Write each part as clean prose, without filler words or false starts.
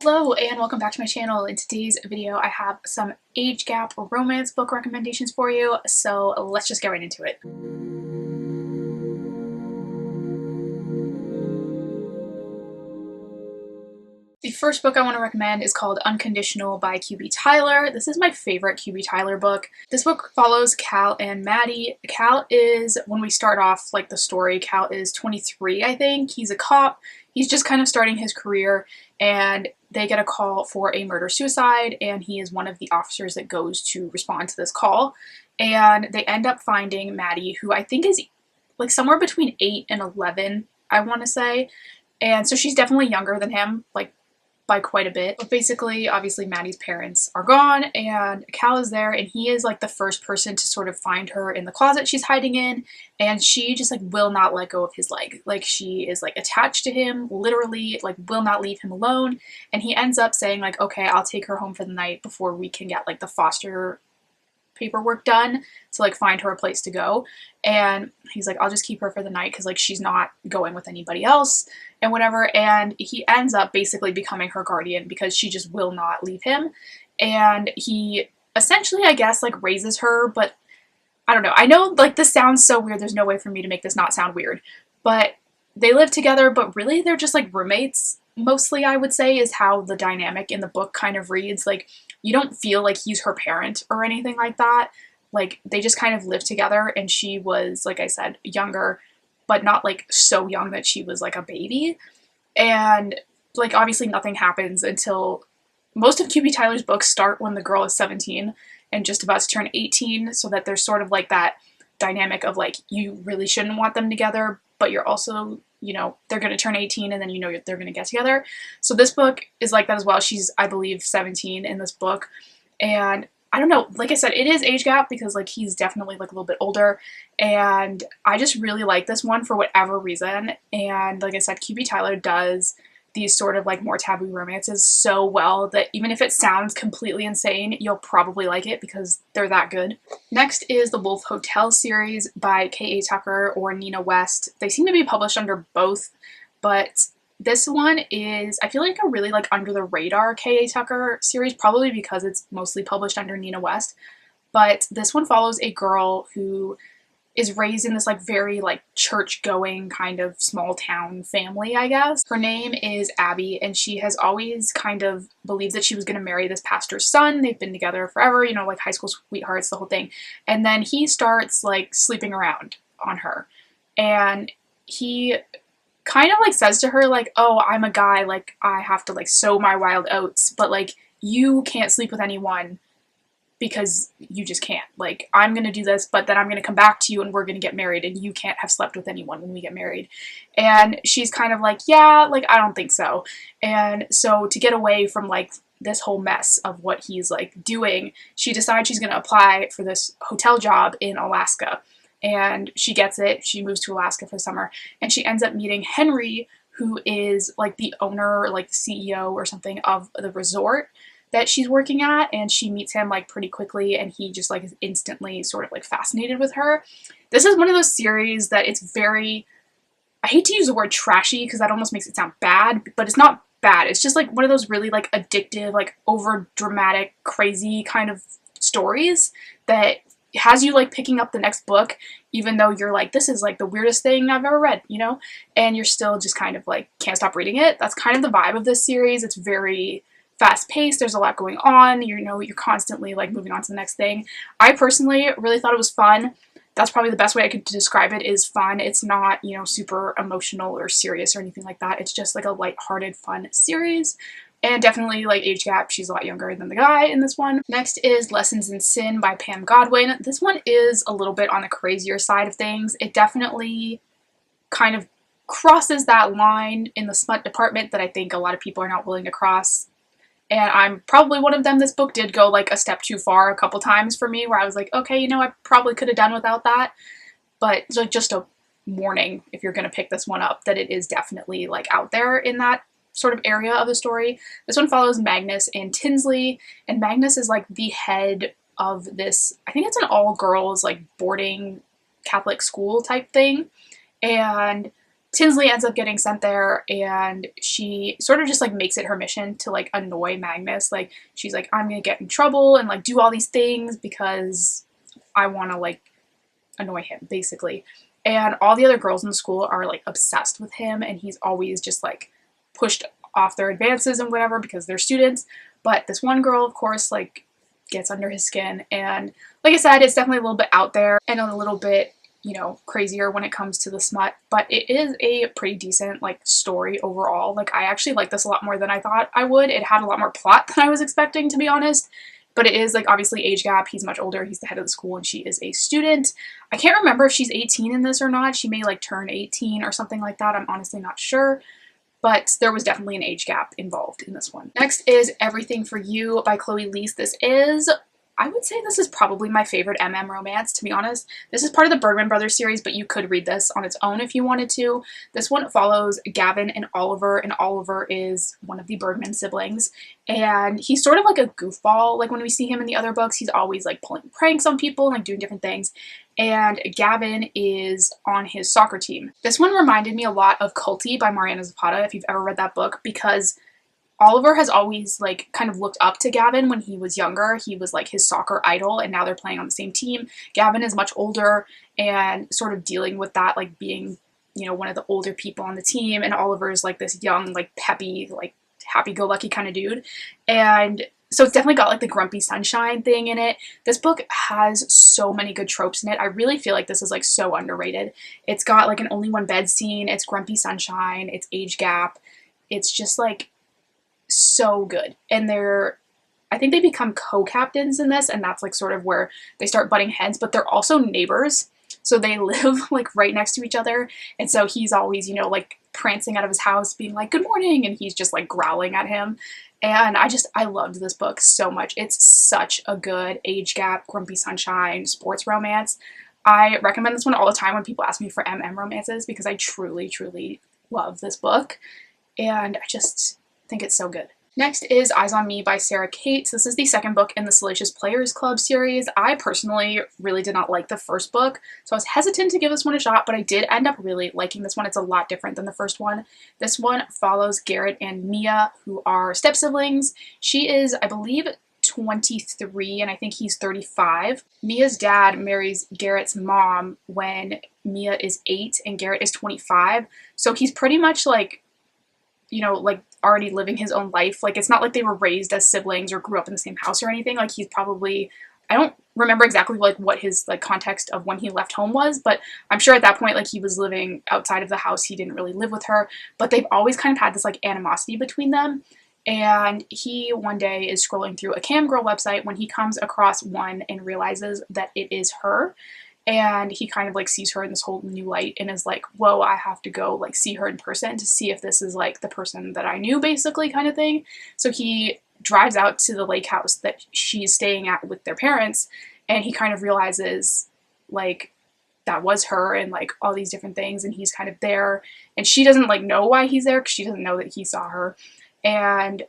Hello and welcome back to my channel. In today's video I have some age gap romance book recommendations for you, so let's just get right into it. The first book I want to recommend is called Unconditional by QB Tyler. This is my favorite QB Tyler book. This book follows Cal and Maddie. Cal is, when we start off like the story, Cal is 23, I think. He's a cop. He's just kind of starting his career, and they get a call for a murder-suicide, and he is one of the officers that goes to respond to this call. And they end up finding Maddie, who I think is like somewhere between 8 and 11, I want to say. And so she's definitely younger than him, like by quite a bit. But basically, obviously, Maddie's parents are gone, and Cal is there, and he is like the first person to sort of find her in the closet she's hiding in, and she just like will not let go of his leg. Like, she is like attached to him, literally, like will not leave him alone. And he ends up saying like, okay, I'll take her home for the night before we can get like the foster paperwork done to like find her a place to go. And he's like, I'll just keep her for the night because like she's not going with anybody else and whatever. And he ends up basically becoming her guardian because she just will not leave him. And he essentially, I guess, like raises her, but I don't know. I know like this sounds so weird. There's no way for me to make this not sound weird, but they live together, but really they're just like roommates. Mostly, I would say, is how the dynamic in the book kind of reads. Like, you don't feel like he's her parent or anything like that. Like, they just kind of live together, and she was, like I said, younger, but not like so young that she was like a baby. And like, obviously nothing happens until most of QB Tyler's books start when the girl is 17 and just about to turn 18, so that there's sort of like that dynamic of like, you really shouldn't want them together, but you're also, you know, they're going to turn 18 and then you know they're going to get together. So this book is like that as well. She's, I believe, 17 in this book. And I don't know, like I said, it is age gap because like he's definitely like a little bit older. And I just really like this one for whatever reason. And like I said, QB Tyler does these sort of like more taboo romances so well that even if it sounds completely insane, you'll probably like it because they're that good. Next is the Wolf Hotel series by K.A. Tucker or Nina West. They seem to be published under both, but this one is, I feel like, a really like under the radar K.A. Tucker series, probably because it's mostly published under Nina West. But this one follows a girl who is raised in this like very like church going kind of small town family, I guess. Her name is Abbi, and she has always kind of believed that she was going to marry this pastor's son. They've been together forever, you know, like high school sweethearts, the whole thing. And then he starts like sleeping around on her, and he kind of like says to her like, oh, I'm a guy, like I have to like sow my wild oats, but like you can't sleep with anyone because you just can't. Like, I'm going to do this, but then I'm going to come back to you and we're going to get married, and you can't have slept with anyone when we get married. And she's kind of like, yeah, like, I don't think so. And so to get away from like this whole mess of what he's like doing, she decides she's going to apply for this hotel job in Alaska. And she gets it. She moves to Alaska for the summer, and she ends up meeting Henry, who is like the owner, like the CEO or something of the resort that she's working at. And she meets him like pretty quickly, and he just like is instantly sort of like fascinated with her. This is one of those series that it's very, I hate to use the word trashy because that almost makes it sound bad, but it's not bad. It's just like one of those really like addictive, like over dramatic, crazy kind of stories that has you like picking up the next book, even though you're like, this is like the weirdest thing I've ever read, you know, and you're still just kind of like can't stop reading it. That's kind of the vibe of this series. It's very fast paced. There's a lot going on. You know, you're constantly like moving on to the next thing. I personally really thought it was fun. That's probably the best way I could describe it, is fun. It's not, you know, super emotional or serious or anything like that. It's just like a lighthearted, fun series. And definitely like age gap, she's a lot younger than the guy in this one. Next is Lessons in Sin by Pam Godwin. This one is a little bit on the crazier side of things. It definitely kind of crosses that line in the smut department that I think a lot of people are not willing to cross. And I'm probably one of them. This book did go like a step too far a couple times for me, where I was like, okay, you know, I probably could have done without that. But like, just a warning, if you're going to pick this one up, that it is definitely like out there in that sort of area of the story. This one follows Magnus and Tinsley, and Magnus is like the head of this, I think it's an all girls like boarding Catholic school type thing. And Tinsley ends up getting sent there, and she sort of just like makes it her mission to like annoy Magnus. Like she's like, I'm gonna get in trouble and like do all these things because I want to like annoy him, basically. And all the other girls in the school are like obsessed with him, and he's always just like pushed off their advances and whatever because they're students. But this one girl, of course, like gets under his skin, and like I said, it's definitely a little bit out there and a little bit, you know, crazier when it comes to the smut, but it is a pretty decent like story overall. Like I actually like this a lot more than I thought I would. It had a lot more plot than I was expecting, to be honest. But it is like obviously age gap. He's much older. He's the head of the school and she is a student. I can't remember if she's 18 in this or not. She may like turn 18 or something like that. I'm honestly not sure. But there was definitely an age gap involved in this one. Next is Everything for You by Chloe Liese. This is, I would say this is probably my favorite romance, to be honest. This is part of the Bergman Brothers series, but you could read this on its own if you wanted to. This one follows Gavin and Oliver is one of the Bergman siblings. And he's sort of like a goofball. Like when we see him in the other books, he's always like pulling pranks on people and like doing different things. And Gavin is on his soccer team. This one reminded me a lot of Cate by Mariana Zapata, if you've ever read that book, because Oliver has always like kind of looked up to Gavin when he was younger. He was like his soccer idol, and now they're playing on the same team. Gavin is much older and sort of dealing with that, like being, you know, one of the older people on the team, and Oliver is like this young, like peppy, like happy-go-lucky kind of dude. And so it's definitely got like the grumpy sunshine thing in it. This book has so many good tropes in it. I really feel like this is like so underrated. It's got like an only one bed scene. It's grumpy sunshine. It's age gap. It's just like so good. And I think they become co-captains in this, and that's like sort of where they start butting heads, but they're also neighbors. So they live like right next to each other. And so he's always, you know, like prancing out of his house being like, good morning. And he's just like growling at him. And I loved this book so much. It's such a good age gap, grumpy sunshine, sports romance. I recommend this one all the time when people ask me for romances because I truly, truly love this book. And I just think it's so good. Next is Eyes on Me by Sara Cate. This is the second book in the Salacious Players Club series. I personally really did not like the first book, so I was hesitant to give this one a shot, but I did end up really liking this one. It's a lot different than the first one. This one follows Garrett and Mia, who are step-siblings. She is, I believe, 23, and I think he's 35. Mia's dad marries Garrett's mom when Mia is 8 and Garrett is 25, so he's pretty much like, you know, like already living his own life. Like it's not like they were raised as siblings or grew up in the same house or anything. Like he's probably, I don't remember exactly like what his like context of when he left home was, but I'm sure at that point like he was living outside of the house. He didn't really live with her, but they've always kind of had this like animosity between them. And he one day is scrolling through a cam girl website when he comes across one and realizes that it is her. And he kind of like sees her in this whole new light and is like, whoa, I have to go like see her in person to see if this is like the person that I knew, basically, kind of thing. So he drives out to the lake house that she's staying at with their parents, and he kind of realizes like that was her and like all these different things, and he's kind of there, and she doesn't like know why he's there because she doesn't know that he saw her. And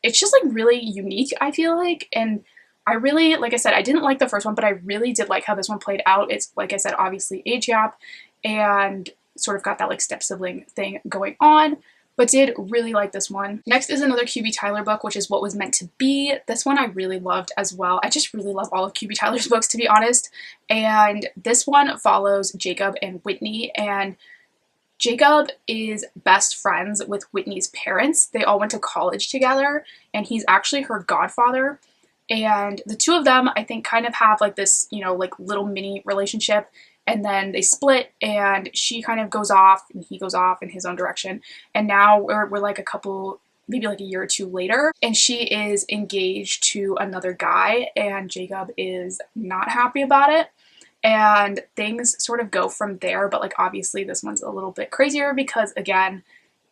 it's just like really unique, I feel like. And I really, like I said, I didn't like the first one, but I really did like how this one played out. It's, like I said, obviously age gap and sort of got that like step-sibling thing going on, but did really like this one. Next is another QB Tyler book, which is What Was Meant to Be. This one I really loved as well. I just really love all of QB Tyler's books, to be honest. And this one follows Jacob and Whitney, and Jacob is best friends with Whitney's parents. They all went to college together, and he's actually her godfather. And the two of them, I think, kind of have like this, you know, like little mini relationship, and then they split, and she kind of goes off and he goes off in his own direction. And now we're like a couple, maybe like a year or two later, and she is engaged to another guy, and Jacob is not happy about it. And things sort of go from there, but like obviously this one's a little bit crazier because, again,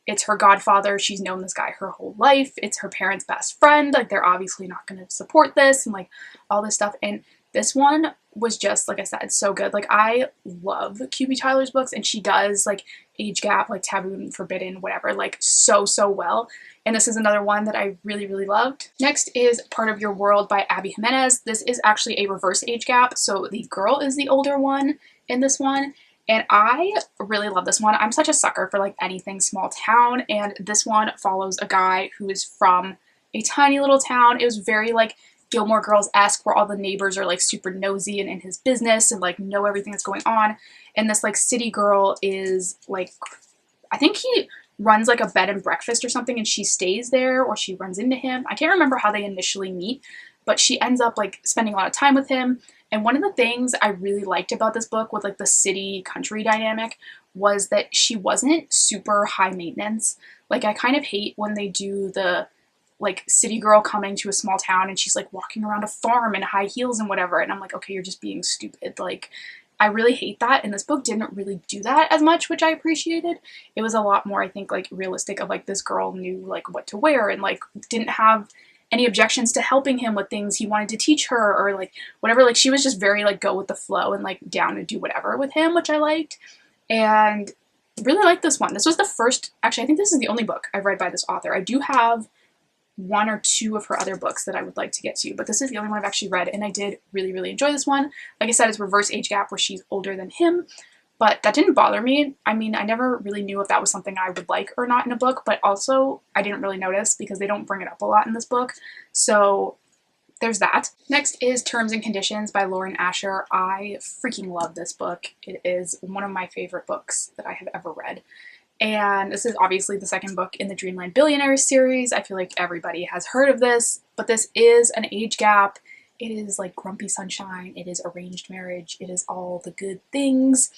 it's her godfather. She's known this guy her whole life. It's her parents' best friend. Like, they're obviously not going to support this and, like, all this stuff. And this one was just, like I said, so good. Like, I love QB Tyler's books, and she does, like, age gap, like, taboo and forbidden, whatever, like, so, so well. And this is another one that I really, really loved. Next is Part of Your World by Abbi Jimenez. This is actually a reverse age gap. So the girl is the older one in this one, And I really love this one. I'm such a sucker for like anything small town, and this one follows a guy who is from a tiny little town. It was very like Gilmore Girls-esque, where all the neighbors are like super nosy and in his business and like know everything that's going on. And this like city girl is like, I think he runs like a bed and breakfast or something, and she stays there, or she runs into him. I can't remember how they initially meet, but she ends up like spending a lot of time with him. And one of the things I really liked about this book with like the city country dynamic was that she wasn't super high maintenance. Like I kind of hate when they do the like city girl coming to a small town and she's like walking around a farm in high heels and whatever, and I'm like, okay, you're just being stupid. Like I really hate that, and this book didn't really do that as much, which I appreciated. It was a lot more, I think, like realistic of like this girl knew like what to wear and like didn't have any objections to helping him with things he wanted to teach her or like whatever. Like she was just very like go with the flow and like down to do whatever with him, which I liked. And really liked this one. This was the first, actually I think this is the only book I've read by this author. I do have one or two of her other books that I would like to get to, but this is the only one I've actually read, and I did really, really enjoy this one. Like I said, it's reverse age gap where she's older than him, but that didn't bother me. I mean, I never really knew if that was something I would like or not in a book, but also I didn't really notice because they don't bring it up a lot in this book, so there's that. Next is Terms and Conditions by Lauren Asher. I freaking love this book. It is one of my favorite books that I have ever read. And this is obviously the second book in the Dreamland Billionaires series. I feel like everybody has heard of this, but this is an age gap. It is like Grumpy Sunshine. It is arranged marriage. It is all the good things.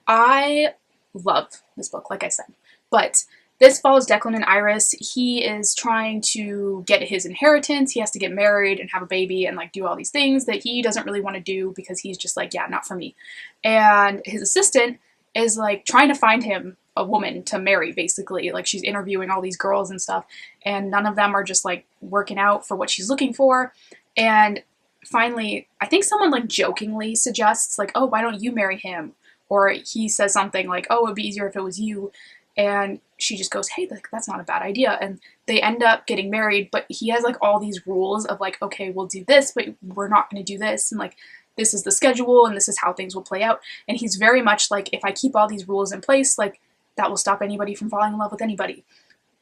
I love this book, like I said, but this follows Declan and Iris. He is trying to get his inheritance. He has to get married and have a baby and like do all these things that he doesn't really want to do because he's just like, yeah, not for me. And his assistant is like trying to find him a woman to marry, basically. Like she's interviewing all these girls and stuff, and none of them are just like working out for what she's looking for. And finally, I think someone like jokingly suggests like, oh, why don't you marry him? Or he says something like, oh, it'd be easier if it was you. And she just goes, hey, like, that's not a bad idea. And they end up getting married, but he has like all these rules of like, okay, we'll do this, but we're not going to do this. And like, this is the schedule and this is how things will play out. And he's very much like, if I keep all these rules in place, like that will stop anybody from falling in love with anybody.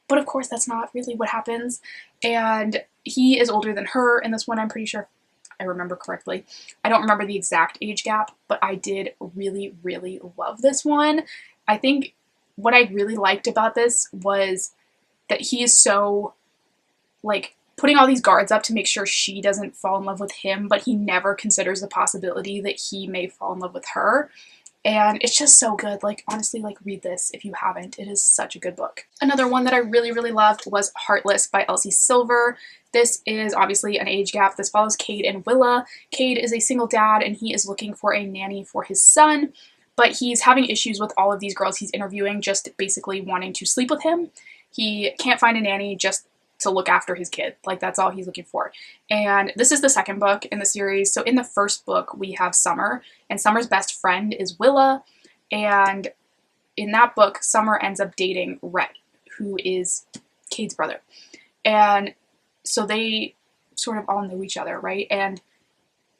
But of course, that's not really what happens. And he is older than her in this one, I'm pretty sure, if I remember correctly. I don't remember the exact age gap, but I did really, really love this one. I think what I really liked about this was that he is so, like, putting all these guards up to make sure she doesn't fall in love with him, but he never considers the possibility that he may fall in love with her. And it's just so good. Like, honestly, like, read this if you haven't. It is such a good book. Another one that I really, really loved was Heartless by Elsie Silver. This is obviously an age gap. This follows Cate and Willa. Cate is a single dad, and he is looking for a nanny for his son, but he's having issues with all of these girls he's interviewing, just basically wanting to sleep with him. He can't find a nanny just to look after his kid. Like, that's all he's looking for. And this is the second book in the series. So in the first book, we have Summer, and Summer's best friend is Willa. And in that book, Summer ends up dating Rhett, who is Cate's brother. And so they sort of all know each other, right? And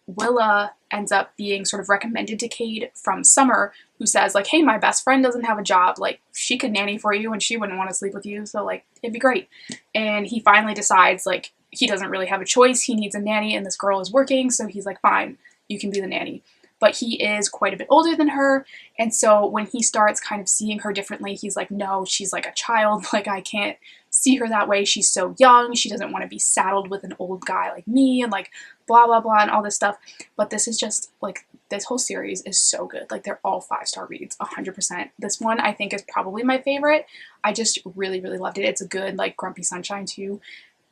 Willa ends up being sort of recommended to Cate from Summer, who says, like, hey, my best friend doesn't have a job. Like, she could nanny for you and she wouldn't want to sleep with you. So, like, it'd be great. And he finally decides, like, he doesn't really have a choice. He needs a nanny and this girl is working. So he's like, fine, you can be the nanny. But he is quite a bit older than her. And so when he starts kind of seeing her differently, he's like, no, she's like a child. Like, I can't see her that way. She's so young. She doesn't want to be saddled with an old guy like me and like blah, blah, blah, and all this stuff. But this is just like, this whole series is so good. Like, they're all 5-star reads, 100%. This one I think is probably my favorite. I just really, really loved it. It's a good, like, Grumpy Sunshine too,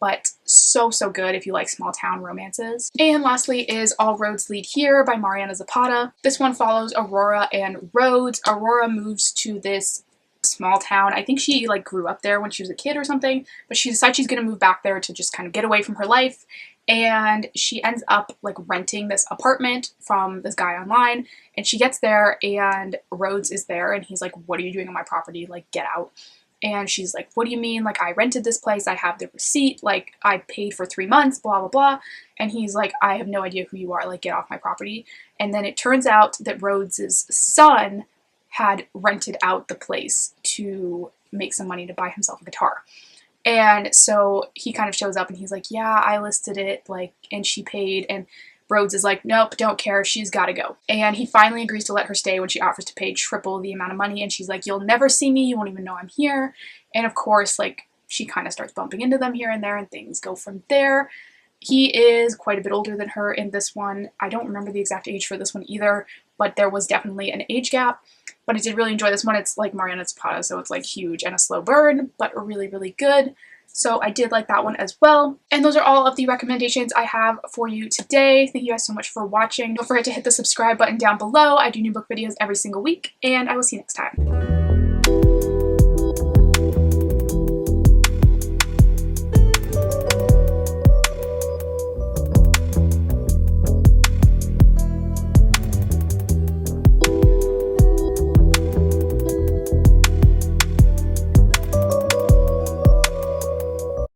but so, so good if you like small town romances. And lastly is All Roads Lead Here by Mariana Zapata. This one follows Aurora and Rhodes. Aurora moves to this small town. I think she like grew up there when she was a kid or something, but she decides she's going to move back there to just kind of get away from her life. And she ends up like renting this apartment from this guy online, and she gets there and Rhodes is there and he's like, what are you doing on my property? Like, get out. And she's like, what do you mean? Like, I rented this place. I have the receipt. Like, I paid for 3 months, blah, blah, blah. And he's like, I have no idea who you are. Like, get off my property. And then it turns out that Rhodes's son had rented out the place to make some money to buy himself a guitar. And so he kind of shows up and he's like, yeah, I listed it, like, and she paid. And Rhodes is like, nope, don't care, she's gotta go. And he finally agrees to let her stay when she offers to pay triple the amount of money. And she's like, you'll never see me, you won't even know I'm here. And of course, like, she kind of starts bumping into them here and there, and things go from there. He is quite a bit older than her in this one. I don't remember the exact age for this one either, but there was definitely an age gap. But I did really enjoy this one. It's like Mariana Zapata, so it's like huge and a slow burn, but really, really good. So I did like that one as well. And those are all of the recommendations I have for you today. Thank you guys so much for watching. Don't forget to hit the subscribe button down below. I do new book videos every single week, and I will see you next time.